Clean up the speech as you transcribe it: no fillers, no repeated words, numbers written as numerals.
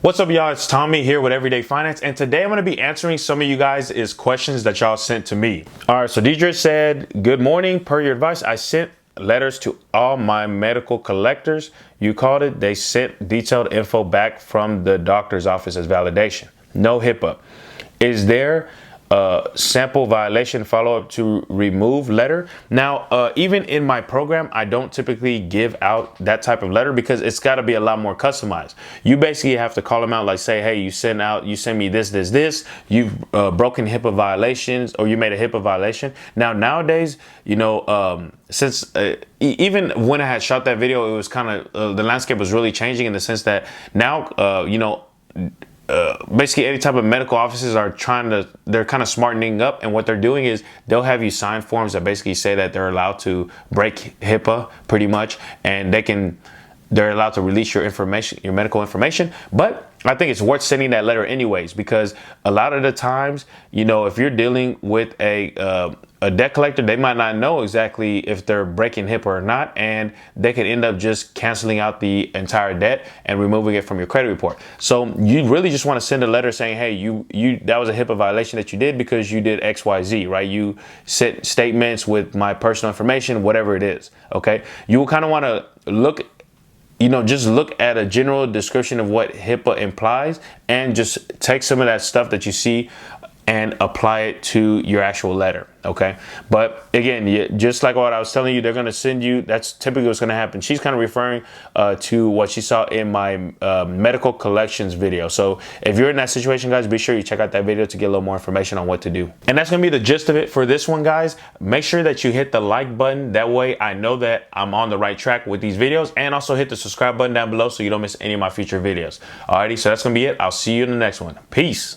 What's up, y'all? It's Tommy here with Everyday Finance, and today I'm going to be answering some of you guys' questions that y'all sent to me. All right, so Deidre said, good morning. Per your advice, I sent letters to all my medical collectors. You called it. They sent detailed info back from the doctor's office as validation. No HIPAA. Is there a sample violation follow-up to remove letter? Now, even in my program, I don't typically give out that type of letter because it's got to be a lot more customized. You basically have to call them out, like say, hey, you send me this, you've broken HIPAA violations, or you made a HIPAA violation. Now, nowadays, you know, since even when I had shot that video, it was kind of the landscape was really changing in the sense that now, you know, basically any type of medical offices are they're kind of smartening up, and what they're doing is they'll have you sign forms that basically say that they're allowed to break HIPAA pretty much, and they're allowed to release your information, your medical information. But I think it's worth sending that letter anyways, because a lot of the times, you know, if you're dealing with a debt collector, they might not know exactly if they're breaking HIPAA or not, and they could end up just canceling out the entire debt and removing it from your credit report. So you really just want to send a letter saying, hey, that was a HIPAA violation that you did because you did XYZ, right? You sent statements with my personal information, whatever it is, okay? You will kind of want to just look at a general description of what HIPAA implies and just take some of that stuff that you see and apply it to your actual letter, okay? But again, just like what I was telling you, they're gonna send you, that's typically what's gonna happen. She's kind of referring to what she saw in my medical collections video. So if you're in that situation, guys, be sure you check out that video to get a little more information on what to do. And that's gonna be the gist of it for this one, guys. Make sure that you hit the like button. That way I know that I'm on the right track with these videos, and also hit the subscribe button down below so you don't miss any of my future videos. Alrighty, so that's gonna be it. I'll see you in the next one. Peace.